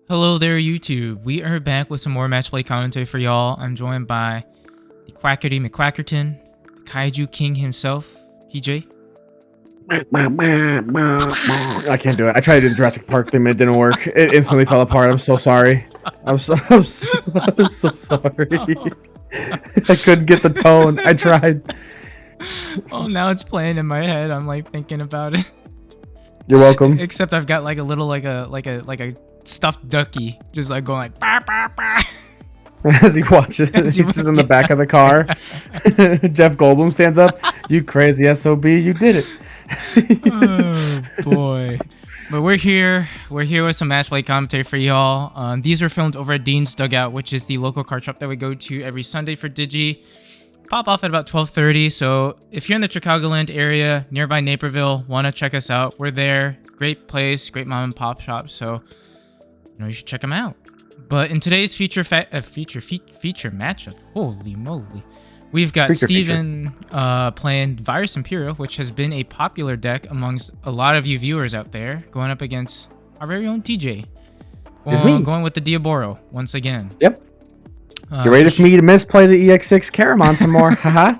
Hello there, YouTube. We are back with some more Matchplay commentary for y'all. I'm joined by the Quackerty McQuackerton, the Kaiju King himself, TJ. I can't do it. I tried to do the Jurassic Park thing, but it didn't work. It instantly fell apart. I'm so sorry. I'm so sorry. I couldn't get the tone. I tried. Oh, now it's playing in my head. I'm like thinking about it. You're welcome. Except I've got like a little like a stuffed ducky, just like going like bah, bah, bah. As he watches, he's in the back of the car. Jeff Goldblum stands up. You crazy SOB, you did it. Oh boy. But we're here with some Matchplay commentary for y'all. These are filmed over at Dean's Dugout, which is the local card shop that we go to every Sunday for Digi. Pop off at about 12:30. So if you're in the Chicagoland area, nearby Naperville, want to check us out, we're there. Great place, great mom and pop shop. So you should check them out. But in today's feature matchup, holy moly, we've got Steven playing Virus Imperial, which has been a popular deck amongst a lot of you viewers out there, going up against our very own TJ. Going with the Diaboro once again. Yep. You ready for me to misplay the EX-06 Matchplay some more? Haha.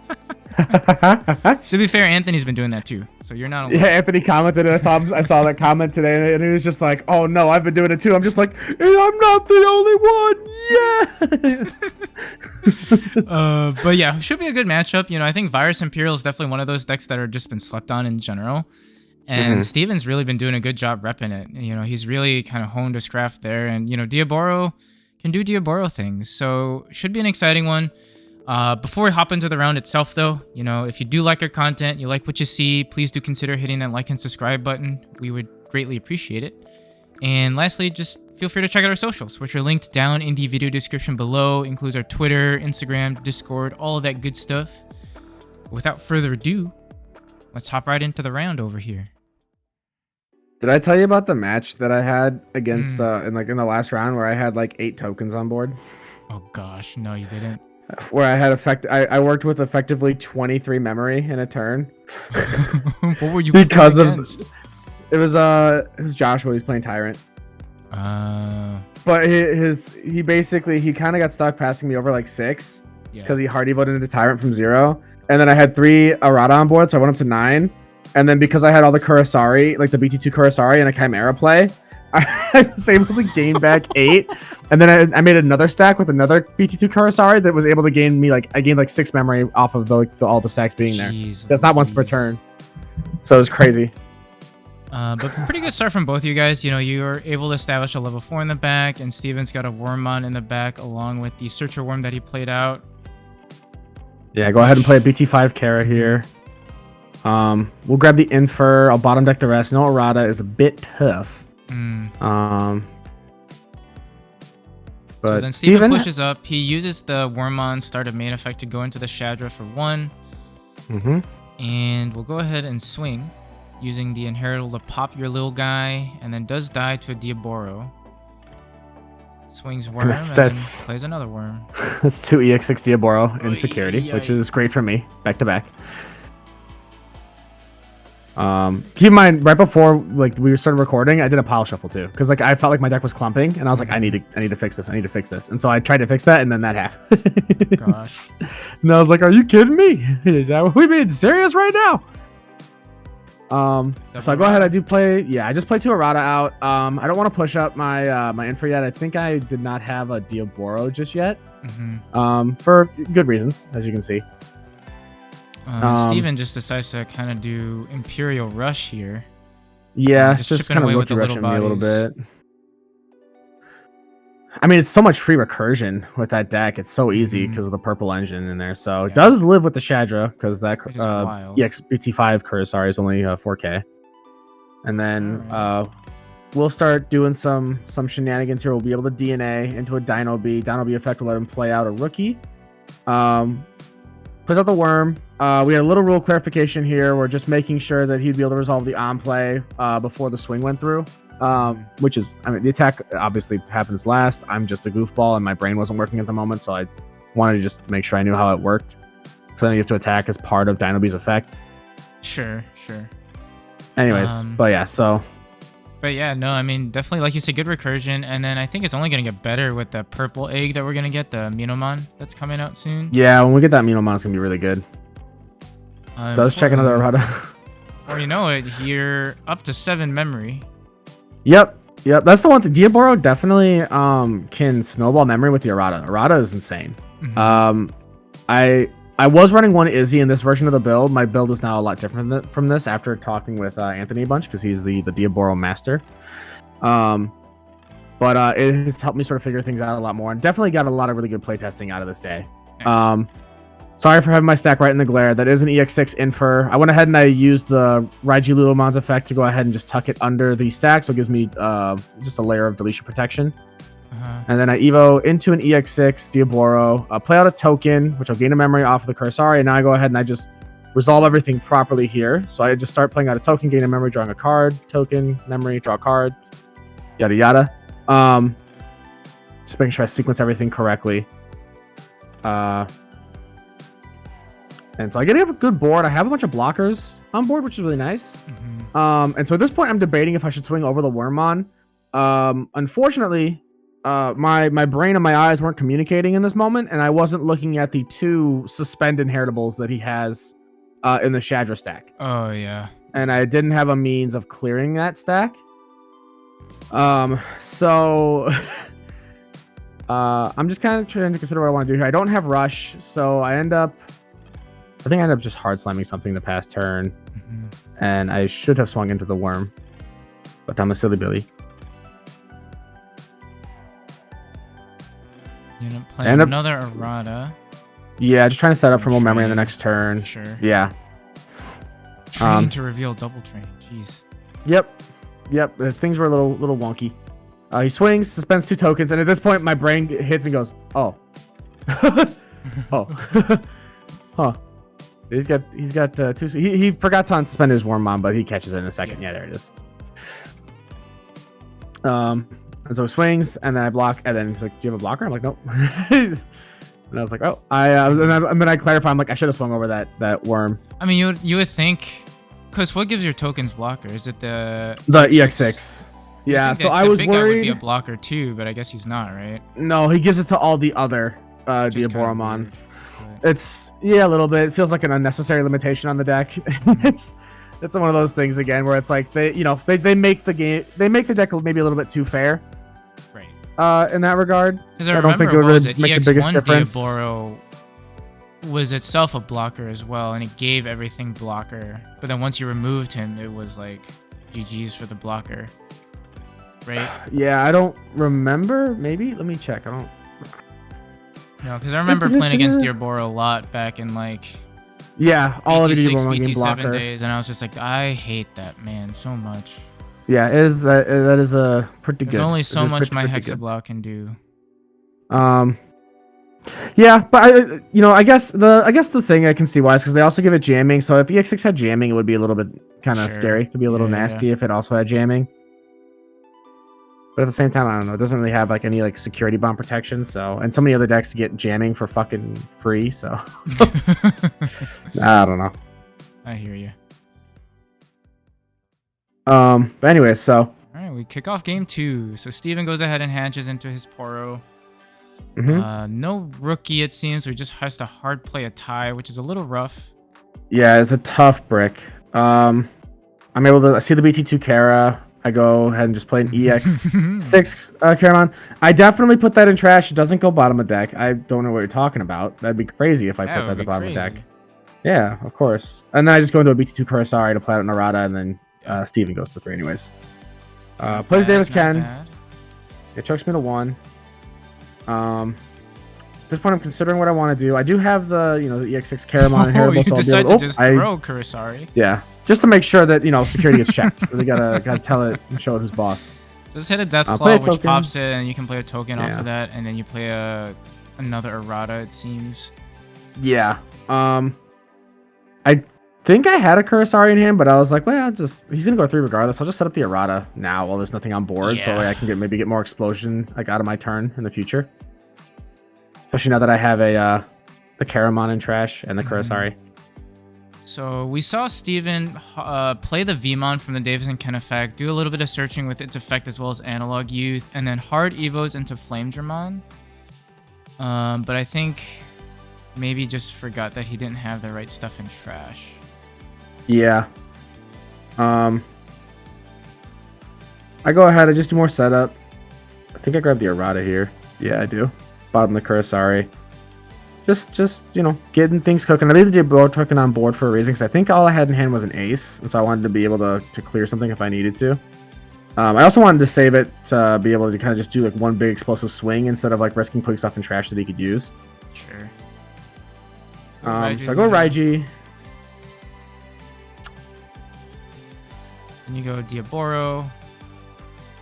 To be fair, Anthony's been doing that too, so you're not alone. Yeah, Anthony commented. I saw that comment today, and he was just like, "Oh no, I've been doing it too." I'm just like, "I'm not the only one." Yes. But yeah, should be a good matchup. I think Virus Imperial is definitely one of those decks that are just been slept on in general, and Steven's really been doing a good job repping it. He's really kind of honed his craft there, and Diaboro can do Diaboro things, so should be an exciting one. Before we hop into the round itself, though, if you do like our content, you like what you see, please do consider hitting that like and subscribe button. We would greatly appreciate it. And lastly, just feel free to check out our socials, which are linked down in the video description below. Includes our Twitter, Instagram, Discord, all of that good stuff. Without further ado, let's hop right into the round over here. Did I tell you about the match that I had against in the last round where I had like 8 tokens on board? Oh gosh, no, you didn't. Where I had I worked with effectively 23 memory in a turn. What were you because against? It was Joshua. He's playing Tyrant. But he basically kind of got stuck passing me over like 6 because he hard voted into Tyrant from 0, and then I had 3 Arata on board, so I went up to 9, and then because I had all the Kurosari, like the BT2 Kurosari and a Chimera play, I was able to gain back 8, and then I made another stack with another BT2 Kurosari that was able to gain me I gained like 6 memory off of all the stacks being there. That's not once per turn, so it was crazy. But pretty good start from both you guys. You were able to establish a level 4 in the back, and Steven's got a Wormmon in the back along with the Searcher Worm that he played out. Yeah, go ahead and play a BT5 Kara here. We'll grab the Infer. I'll bottom deck the rest. No Arata is a bit tough. So But then Steven pushes up. He uses the Wormmon start of main effect to go into the Shadra for 1. And we'll go ahead and swing using the Inheritable to pop your little guy, and then does die to a Diaboro. Swings Worm and then plays another Worm. That's 2 EX-06 Diaboro in security, which is great for me, back to back. Keep in mind, right before we started recording, I did a pile shuffle too, because I felt like my deck was clumping, and I was like, I need to fix this. I need to fix this, and so I tried to fix that, and then that happened. Gosh. And I was like, are you kidding me? Is that what we being serious right now? So I go ahead. I just play 2 Arata out. I don't want to push up my my Infer yet. I think I did not have a Diaboro just yet. For good reasons, as you can see. Steven just decides to kind of do Imperial Rush here. Yeah, it's just kind of rookie rushing me a little bit. I mean, it's so much free recursion with that deck. It's so easy because of the purple engine in there. So it does live with the Shadra because that EX-BT5 Kurosari is only 4K. And then we'll start doing some shenanigans here. We'll be able to DNA into a Dino B. Dino B effect will let him play out a rookie. Puts out the Worm. We had a little rule clarification here. We're just making sure that he'd be able to resolve the on play before the swing went through. Which is, the attack obviously happens last. I'm just a goofball and my brain wasn't working at the moment, so I wanted to just make sure I knew how it worked. So then you have to attack as part of Dino B's effect. Sure. Anyways, but yeah, so But yeah, no, I mean, definitely, like you said, good recursion. And then I think it's only going to get better with the purple egg that we're going to get, the Minomon that's coming out soon. Yeah, when we get that Minomon, it's going to be really good. Does check another errata. Or you know it, you're up to 7 memory. Yep. That's the one thing. Diaboro definitely can snowball memory with the errata. Errata is insane. Mm-hmm. I was running one Izzy in this version of the build. My build is now a lot different from this after talking with Anthony a bunch because he's the Diaboro master. But it has helped me sort of figure things out a lot more and definitely got a lot of really good playtesting out of this day. Nice. Sorry for having my stack right in the glare. That is an EX-06 Infer. I went ahead and I used the Raiji Ludomon's effect to go ahead and just tuck it under the stack, so it gives me just a layer of deletion protection. And then I evo into an EX-06 Diaboro, play out a token, which will gain a memory off of the Cursari, and now I go ahead and I just resolve everything properly here. So I just start playing out a token, gain a memory, drawing a card, token, memory, draw a card, yada yada. Just making sure I sequence everything correctly. And so I get a good board. I have a bunch of blockers on board, which is really nice. And so at this point, I'm debating if I should swing over the Wormmon. Unfortunately, my brain and my eyes weren't communicating in this moment, and I wasn't looking at the 2 suspend inheritables that he has in the Shadra stack. Oh, yeah. And I didn't have a means of clearing that stack. So I'm just kind of trying to consider what I want to do here. I don't have Rush, so I think I end up just hard slamming something the past turn. And I should have swung into the worm, but I'm a silly Billy. You end up playing another errata. Yeah, just trying to set up for more memory on the next turn. Sure. Yeah. Training to reveal double train. Jeez. Yep. Things were a little wonky. He swings, suspends 2 tokens, and at this point, my brain hits and goes, "Oh, oh, huh." He's got 2. He forgot to unsuspend his Wormmon, but he catches it in a second. Yeah, there it is. And so he swings, and then I block, and then he's like, "Do you have a blocker?" I'm like, "Nope." And I was like, "Oh, and then I clarify. I'm like, I should have swung over that worm." I mean, you would think, because what gives your tokens blocker? Is it the EX-06? Yeah. So I was worried. Guy would be a blocker too, but I guess he's not, right? No, he gives it to all the other Diaboromon. It's a little bit. It feels like an unnecessary limitation on the deck. It's one of those things again where it's like they make the deck maybe a little bit too fair. Right. In that regard. Because I don't think it would really make the biggest difference. Diaboro was itself a blocker as well, and it gave everything blocker. But then once you removed him, it was like GG's for the blocker. Right? Yeah, I don't remember. Maybe let me check. I don't. No, because I remember playing against Diaboro a lot back in like. Yeah, all of the Diaboromon game BT7 blocker days, and I was just like, I hate that man so much. Yeah, that is a pretty good. There's only so much my Hexablock can do. Yeah, but I guess the thing I can see why is because they also give it jamming. So if EX-06 had jamming, it would be a little bit kind of scary. It could be a little nasty if it also had jamming. But at the same time, I don't know. It doesn't really have like any like security bomb protection. So and so many other decks get jamming for fucking free. So I don't know. I hear you. But anyway, so all right, we kick off game 2. So Steven goes ahead and hatches into his Poro. No rookie, it seems. So he just has to hard play a tie, which is a little rough. Yeah, it's a tough brick. I'm able to see the BT2 Kara. I go ahead and just play an EX-06 Caramon. I definitely put that in trash. It doesn't go bottom of deck. I don't know what you're talking about. That'd be crazy if I put that at the bottom of deck. Yeah, of course. And then I just go into a BT2 Kurosari to play out Narada, and then Steven goes to 3 anyways. Plays Davis Ken. It chokes me to 1. At this point, I'm considering what I want to do. I do have the the EX-06 Caramon inheritable. You decide to just throw Kurosari. Yeah. Just to make sure that security is checked. They gotta tell it and show it who's boss. So just hit a Deathclaw, which pops it, and you can play a token off of that, and then you play another errata. It seems. Yeah. I think I had a Kurosari in hand, but I was like, well, he's gonna go 3 regardless. I'll just set up the errata now while there's nothing on board, so I can maybe get more explosion out of my turn in the future. Especially now that I have the Caramon in trash and the Kurosari. So we saw Steven play the Vmon from the Davis and Ken effect, do a little bit of searching with its effect as well as Analog Youth, and then hard Evos into Flamedramon. But I think maybe just forgot that he didn't have the right stuff in trash. Yeah. I go ahead, I just do more setup. I think I grabbed the errata here. Yeah, I do. Bottom the Kurosari. Just you know, getting things cooking. I made the Diaboromon token on board for a reason because I think all I had in hand was an ace, and so I wanted to be able to clear something if I needed to. I also wanted to save it to be able to kind of just do like one big explosive swing instead of like risking putting stuff in trash that he could use. Sure. So I go Raiji. Then you go Diaboro.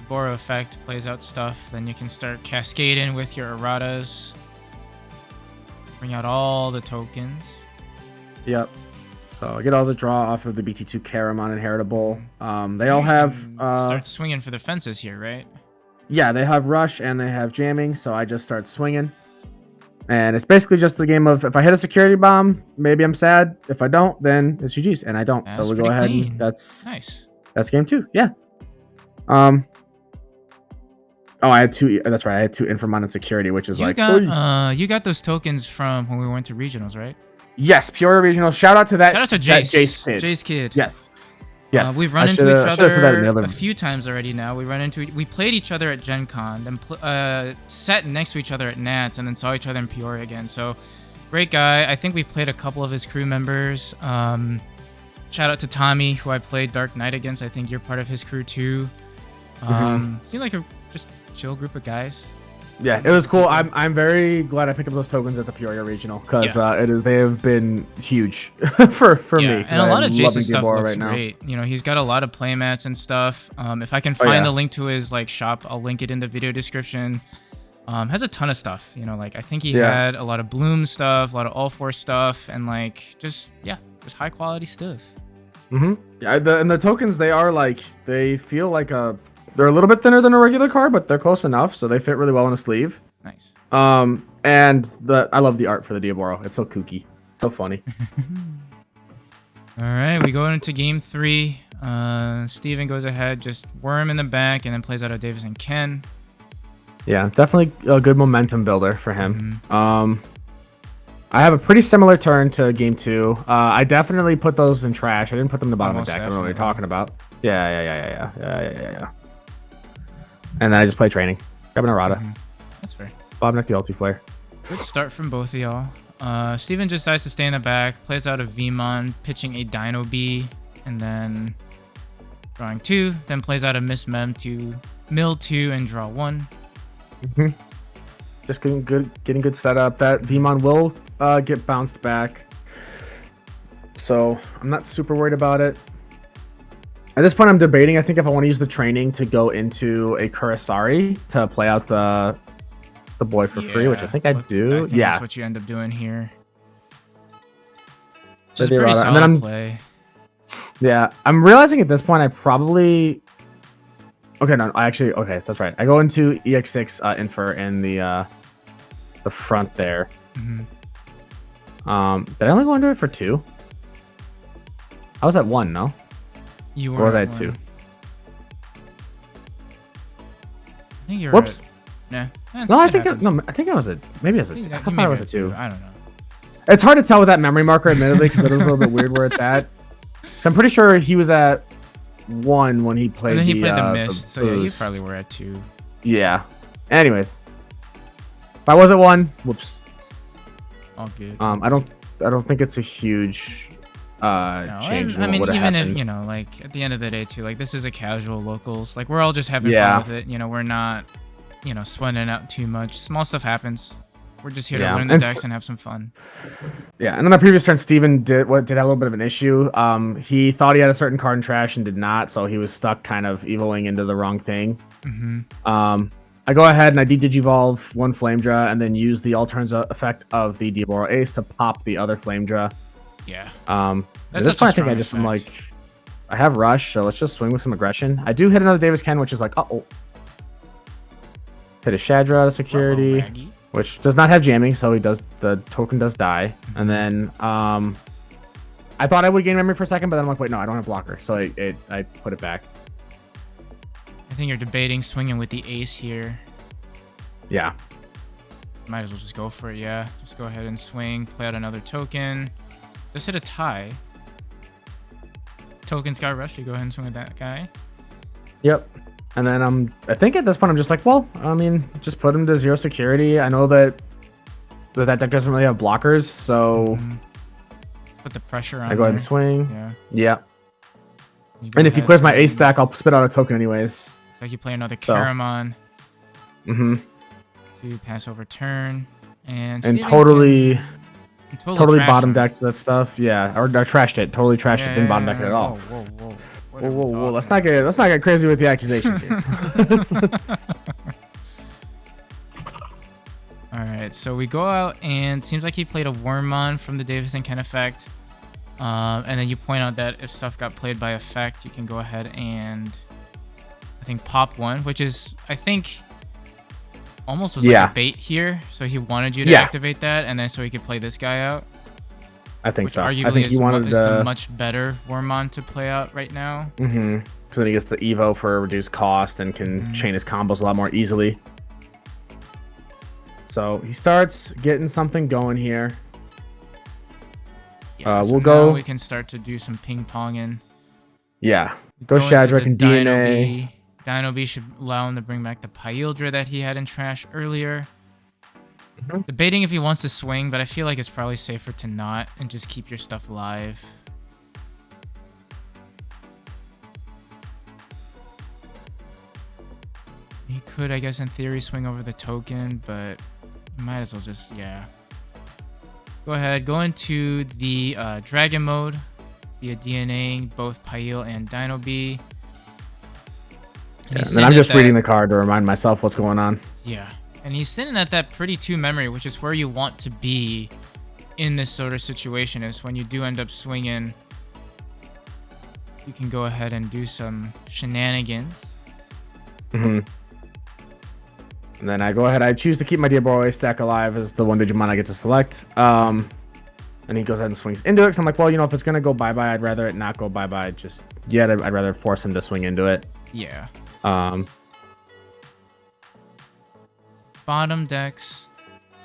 Diaboro effect plays out stuff. Then you can start cascading with your erratas. Bring out all the tokens. Yep. So I get all the draw off of the BT2 Caramon Inheritable. They all have... start swinging for the fences here, right? Yeah, they have Rush and they have Jamming, so I just start swinging. And it's basically just the game of, if I hit a security bomb, maybe I'm sad. If I don't, then it's GG's, and I don't. That's so we go ahead clean. and that's game 2, yeah. Oh, I had 2. That's right. I had 2 Inframon and Security, which is you got those tokens from when we went to regionals, right? Yes, Peoria Regional. Shout out to that. Shout out to Jace. Jace Kid. Yes. We've run into each other a few times already now. We played each other at Gen Con, then sat next to each other at Nats, and then saw each other in Peoria again. So, great guy. I think we've played a couple of his crew members. Shout out to Tommy, who I played Dark Knight against. I think you're part of his crew too. Seemed like a just chill group of guys. Yeah, it was cool. I'm very glad I picked up those tokens at the Peoria Regional because they have been huge for me. And a lot of Jason's stuff looks great. You know, he's got a lot of playmats and stuff. If I can find the link to his like shop, I'll link it in the video description. Has a ton of stuff. You know, like I think he had a lot of Bloom stuff, a lot of All Four stuff, and like just high quality stuff. Yeah, and the tokens they feel like they're a little bit thinner than a regular card, but they're close enough, so they fit really well in a sleeve. Nice. And I love the art for the Diaboro. It's so kooky, so funny. All right, we go into game 3. Steven goes ahead, just worm in the back, and then plays out of Davis and Ken. Yeah, definitely a good momentum builder for him. I have a pretty similar turn to game 2. I definitely put those in trash. I didn't put them in the bottom of the deck. I don't know what you're talking about. Yeah. And then I just play training. Grab an errata. That's fair. Bobneck the ulti flare. Good start from both of y'all. Steven just decides to stay in the back, plays out a Vmon, pitching a Dino Bee, and then drawing 2, then plays out a Miss Mem to mill 2 and draw 1. Just getting good setup. That Vmon will get bounced back, so I'm not super worried about it. At this point, I'm debating. I think if I want to use the training to go into a Kurosari to play out the boy for free, which I think I do. I think that's what you end up doing here. Just a pretty solid play. Yeah, I'm realizing at this point I probably. Okay, that's right. I go into EX-06 Infer in the front there. Did I only go into it for 2? I was at 1, no? You were. Or was I at 2? I think you're. Whoops. Nah. No, I think I was at. Maybe I was at 2. I thought I was at 2. I don't know. It's hard to tell with that memory marker, admittedly, because it is a little bit weird where it's at. So I'm pretty sure he was at 1 when he played. And then he played the mist, so yeah, you probably were at 2. Yeah. Anyways, if I was at 1, whoops. All good. I don't think it's a huge change. I mean, even if like at the end of the day too, like this is a casual locals. Like we're all just having fun with it. You know, we're not, sweating out too much. Small stuff happens. We're just here to learn the decks and have some fun. Yeah, and on the previous turn, Steven did have a little bit of an issue. He thought he had a certain card in trash and did not, so he was stuck kind of evoling into the wrong thing. I go ahead and I Digivolve 1 Flamedra and then use the alternate effect of the Diaboro Ace to pop the other Flamedra. Yeah. At this point, I think I'm like, I have Rush, so let's just swing with some aggression. I do hit another Davis Ken, which is like, hit a Shadra security, which does not have jamming, so the token does die. And then I thought I would gain memory for a second, but then I'm like, wait, no, I don't have blocker, so I put it back. I think you're debating swinging with the ace here. Yeah. Might as well just go for it, yeah. Just go ahead and swing, play out another token. Just hit a tie. Token Sky Rush, you go ahead and swing with that guy. Yep. And then I think at this point I'm just like, well, I mean, just put him to 0 security. I know that deck doesn't really have blockers, so put the pressure on. I go ahead and swing. Yeah. Yeah. And if he clears my ace stack, I'll spit out a token anyways. It's like you play another Caramon. Mm-hmm. To pass over turn and totally totally bottom decked that stuff. Yeah, or I trashed it. Totally trashed it. Didn't bottom deck it at all. Whoa. Let's not get crazy with the accusations here. All right, so we go out and seems like he played a Wormmon from the Davis and Ken effect. And then you point out that if stuff got played by effect, you can go ahead and I think pop one, which is I think almost was like a bait here. So he wanted you to activate that, and then so he could play this guy out. I think so. Arguably I think he wanted the much better Wormmon to play out right now. Mm-hmm. Because then he gets the Evo for a reduced cost and can chain his combos a lot more easily. So he starts getting something going here. Yeah, so now we can start to do some ping ponging. Yeah. Go Shadrach and DNA. Dino B should allow him to bring back the Pyildra that he had in trash earlier. Debating if he wants to swing, but I feel like it's probably safer to not and just keep your stuff live. He could, I guess, in theory, swing over the token, but you might as well just, Go ahead, go into the Dragon mode via DNAing both Pyil and Dino B. And then I'm just reading the card to remind myself what's going on. Yeah. And he's sitting at that pretty 2 memory, which is where you want to be in this sort of situation, is when you do end up swinging, you can go ahead and do some shenanigans. And then I go ahead, I choose to keep my Diaboromon stack alive as the 1 Digimon I get to select. And he goes ahead and swings into it. So I'm like, well, if it's going to go bye-bye, I'd rather it not go bye-bye just yet. I'd rather force him to swing into it. Yeah. Bottom decks,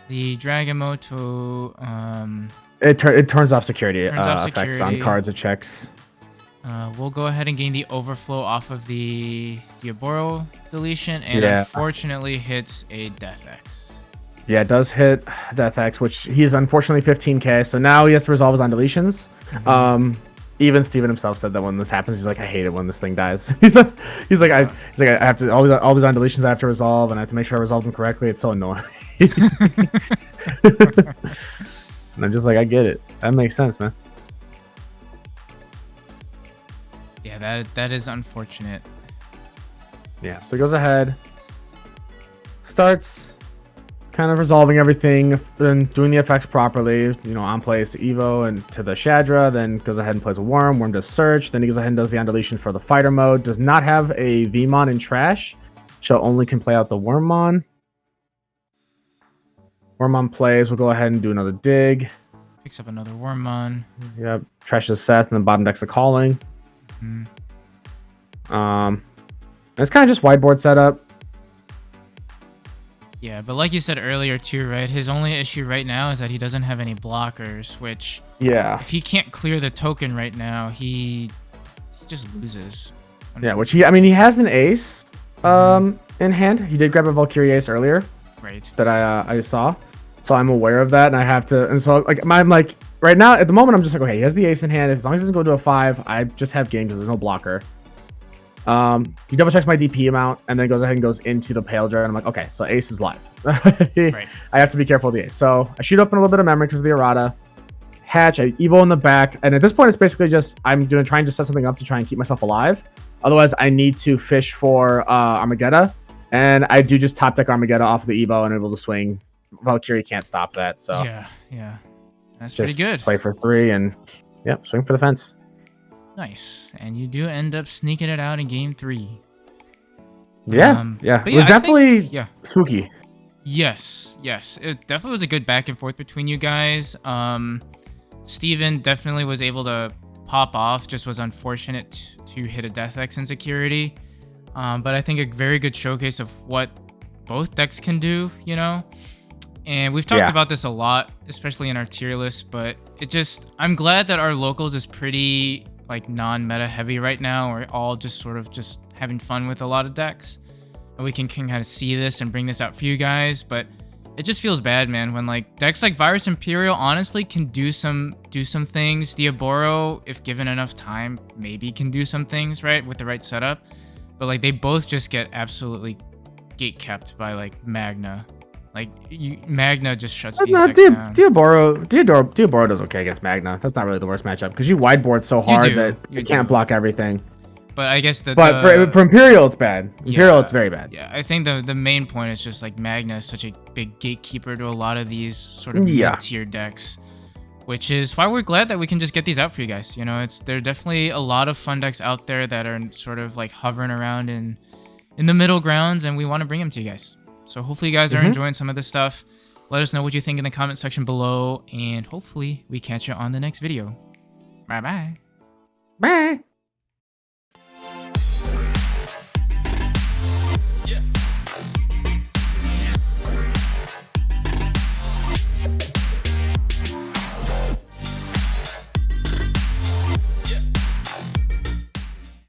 the Dragon mode to it turns off security effects on cards it checks. We'll go ahead and gain the overflow off of the Diaboro deletion, and unfortunately hits a Death X. Yeah, it does hit Death X, which he's unfortunately 15k, so now he has to resolve his on deletions. Even Steven himself said that when this happens, he's like, I hate it when this thing dies. he's like, I have to all these on deletions I have to resolve, and I have to make sure I resolve them correctly. It's so annoying. And I'm just like, I get it. That makes sense, man. Yeah, that is unfortunate. Yeah, so he goes ahead, starts kind of resolving everything and doing the effects properly. On plays to Evo and to the Shadra, then goes ahead and plays a Worm. Worm does Search, then he goes ahead and does the on deletion for the Fighter mode. Does not have a Vmon in trash, so only can play out the Wormmon. Wormmon plays, we'll go ahead and do another dig. Picks up another Wormmon. Yep, trashes Seth, and then bottom decks a Calling. It's kind of just whiteboard setup. Yeah, but like you said earlier too, right? His only issue right now is that he doesn't have any blockers, which if he can't clear the token right now, he just loses. Yeah, which he has an ace in hand. He did grab a Valkyrie ace earlier. Right. That I saw. So I'm aware of that, and I have to, and so I'm like right now at the moment I'm just like, okay, he has the ace in hand. As long as he doesn't go to a 5, I just have game because there's no blocker. He double checks my DP amount and then goes ahead and goes into the Pale Dread. And I'm like, okay, so ace is live. Right. I have to be careful with the ace. So I shoot open a little bit of memory because of the errata. Hatch, I Evo in the back. And at this point, it's basically just, I'm trying to set something up to try and keep myself alive. Otherwise, I need to fish for Armageddon. And I do just top deck Armageddon off of the Evo and able to swing. Valkyrie can't stop that. So yeah. That's just pretty good. Play for 3 and swing for the fence. Nice. And you do end up sneaking it out in game 3. Yeah. It was definitely spooky. Yes. It definitely was a good back and forth between you guys. Steven definitely was able to pop off, just was unfortunate to hit a Death X insecurity. But I think a very good showcase of what both decks can do, you know? And we've talked about this a lot, especially in our tier list, but I'm glad that our locals is pretty like non-meta heavy right now. We're all just sort of just having fun with a lot of decks. And we can kind of see this and bring this out for you guys, but it just feels bad, man, when like decks like Virus Imperial honestly can do some things. Diaboro, if given enough time, maybe can do some things, right, with the right setup. But like they both just get absolutely gate kept by like Magna. Like Magna just shuts these decks down. Diaboro does okay against Magna. That's not really the worst matchup because you wideboard so hard that you can't block everything. But I guess for Imperial, it's bad. Imperial, it's very bad. Yeah, I think the main point is just like Magna is such a big gatekeeper to a lot of these sort of mid-tier decks, which is why we're glad that we can just get these out for you guys. You know, there are definitely a lot of fun decks out there that are sort of like hovering around in the middle grounds, and we want to bring them to you guys. So hopefully you guys are enjoying some of this stuff. Let us know what you think in the comment section below, and hopefully we catch you on the next video. Bye-bye. Bye.